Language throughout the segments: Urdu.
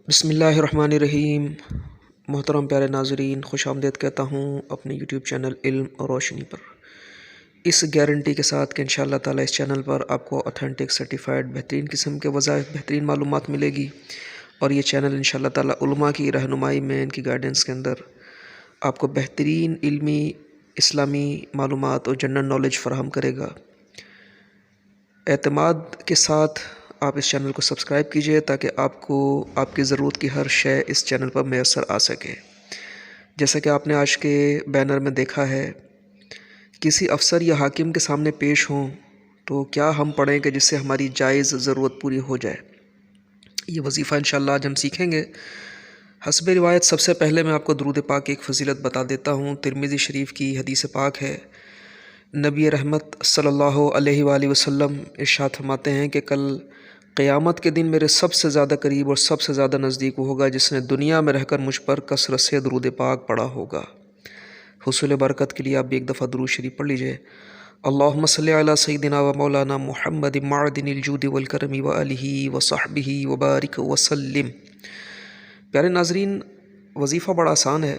بسم اللہ الرحمن الرحیم۔ محترم پیارے ناظرین، خوش آمدید کہتا ہوں اپنے یوٹیوب چینل علم اور روشنی پر، اس گارنٹی کے ساتھ کہ انشاءاللہ تعالی اس چینل پر آپ کو اوتھینٹک سرٹیفائڈ بہترین قسم کے وظائف، بہترین معلومات ملے گی، اور یہ چینل انشاءاللہ تعالی علماء کی رہنمائی میں، ان کی گائیڈنس کے اندر آپ کو بہترین علمی اسلامی معلومات اور جنرل نالج فراہم کرے گا۔ اعتماد کے ساتھ آپ اس چینل کو سبسکرائب کیجئے تاکہ آپ کو آپ کی ضرورت کی ہر شے اس چینل پر میسر آ سکے۔ جیسا کہ آپ نے آج کے بینر میں دیکھا ہے، کسی افسر یا حاکم کے سامنے پیش ہوں تو کیا ہم پڑھیں کہ جس سے ہماری جائز ضرورت پوری ہو جائے۔ یہ وظیفہ انشاءاللہ آج ہم سیکھیں گے۔ حسب روایت سب سے پہلے میں آپ کو درود پاک کی ایک فضیلت بتا دیتا ہوں۔ ترمذی شریف کی حدیث پاک ہے، نبی رحمت صلی اللہ علیہ وآلہ وسلم ارشاد فرماتے ہیں کہ کل قیامت کے دن میرے سب سے زیادہ قریب اور سب سے زیادہ نزدیک وہ ہوگا جس نے دنیا میں رہ کر مجھ پر کثرت سے درود پاک پڑھا ہوگا۔ حصول برکت کے لیے آپ بھی ایک دفعہ درود شریف پڑھ لیجئے۔ اللہم صلی علی سیدنا و مولانا محمد معدن الجود والکرم وآلہ وصحبہ وبارک وسلم۔ پیارے ناظرین، وظیفہ بڑا آسان ہے۔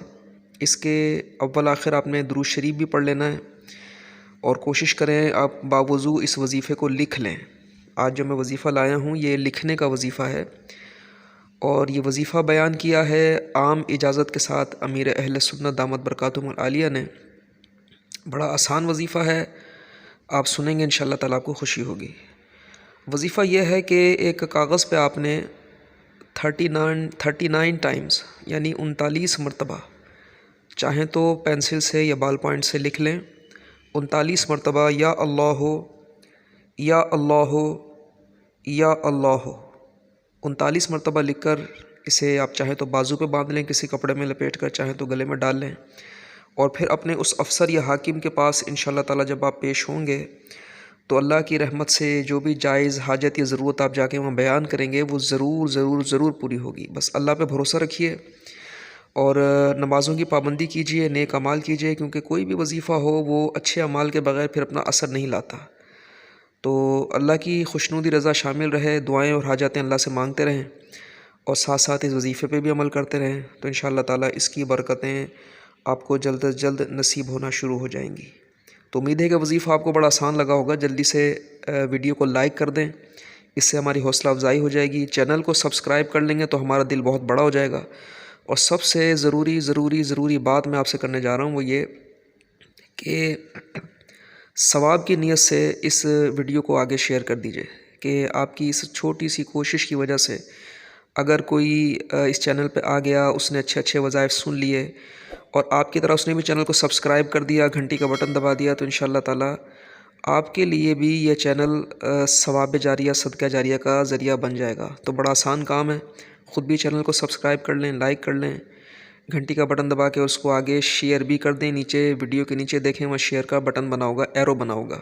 اس کے اول آخر آپ نے درود شریف بھی پڑھ لینا ہے، اور کوشش کریں آپ باوضو اس وظیفے کو لکھ لیں۔ آج جو میں وظیفہ لایا ہوں یہ لکھنے کا وظیفہ ہے، اور یہ وظیفہ بیان کیا ہے عام اجازت کے ساتھ امیر اہل سنت دامت برکاتہم العالیہ نے۔ بڑا آسان وظیفہ ہے، آپ سنیں گے انشاءاللہ تعالیٰ آپ کو خوشی ہوگی۔ وظیفہ یہ ہے کہ ایک کاغذ پہ آپ نے 39 ٹائمز یعنی 39 مرتبہ، چاہیں تو پینسل سے یا بال پوائنٹ سے لکھ لیں، 39 مرتبہ یا اللہ یا اللہ یا اللہ 39 مرتبہ لکھ کر اسے آپ چاہیں تو بازو پہ باندھ لیں، کسی کپڑے میں لپیٹ کر، چاہیں تو گلے میں ڈال لیں، اور پھر اپنے اس افسر یا حاکم کے پاس انشاءاللہ تعالیٰ جب آپ پیش ہوں گے تو اللہ کی رحمت سے جو بھی جائز حاجت یا ضرورت آپ جا کے وہاں بیان کریں گے وہ ضرور ضرور ضرور پوری ہوگی۔ بس اللہ پہ بھروسہ رکھیے اور نمازوں کی پابندی کیجیے، نیک اعمال کیجیے، کیونکہ کوئی بھی وظیفہ ہو وہ اچھے اعمال کے بغیر پھر اپنا اثر نہیں لاتا۔ تو اللہ کی خوشنودی رضا شامل رہے، دعائیں اور حاجتیں اللہ سے مانگتے رہیں، اور ساتھ ساتھ اس وظیفے پہ بھی عمل کرتے رہیں، تو انشاءاللہ تعالیٰ اس کی برکتیں آپ کو جلد از جلد نصیب ہونا شروع ہو جائیں گی۔ تو امید ہے کہ وظیفہ آپ کو بڑا آسان لگا ہوگا۔ جلدی سے ویڈیو کو لائک کر دیں، اس سے ہماری حوصلہ افزائی ہو جائے گی۔ چینل کو سبسکرائب کر لیں گے تو ہمارا دل بہت بڑا ہو جائے گا۔ اور سب سے ضروری بات میں آپ سے کرنے جا رہا ہوں وہ یہ کہ ثواب کی نیت سے اس ویڈیو کو آگے شیئر کر دیجئے، کہ آپ کی اس چھوٹی سی کوشش کی وجہ سے اگر کوئی اس چینل پہ آ گیا، اس نے اچھے وظائف سن لیے، اور آپ کی طرح اس نے بھی چینل کو سبسکرائب کر دیا، گھنٹی کا بٹن دبا دیا، تو انشاءاللہ تعالیٰ آپ کے لیے بھی یہ چینل ثواب جاریہ، صدقہ جاریہ کا ذریعہ بن جائے گا۔ تو بڑا آسان کام ہے، خود بھی چینل کو سبسکرائب کر لیں، لائک کر لیں، گھنٹی کا بٹن دبا کے اس کو آگے شیئر بھی کر دیں۔ نیچے ویڈیو کے نیچے دیکھیں وہاں شیئر کا بٹن بنا ہوگا، ایرو بنا ہوگا،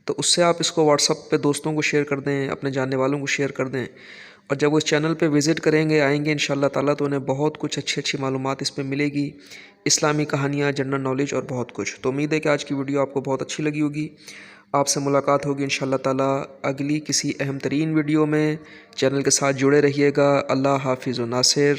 تو اس سے آپ اس کو واٹس ایپ پہ دوستوں کو شیئر کر دیں، اپنے جاننے والوں کو شیئر کر دیں، اور جب وہ اس چینل پہ وزٹ کریں گے، آئیں گے انشاءاللہ تعالیٰ، تو انہیں بہت کچھ اچھی معلومات اس پہ ملے گی، اسلامی کہانیاں، جنرل نالج اور بہت کچھ۔ تو امید ہے کہ آج کی ویڈیو آپ کو بہت اچھی لگی ہوگی۔ آپ سے ملاقات ہوگی انشاءاللہ تعالیٰ اگلی کسی اہم ترین ویڈیو میں۔ چینل کے ساتھ جڑے رہیے گا۔ اللہ حافظ و ناصر۔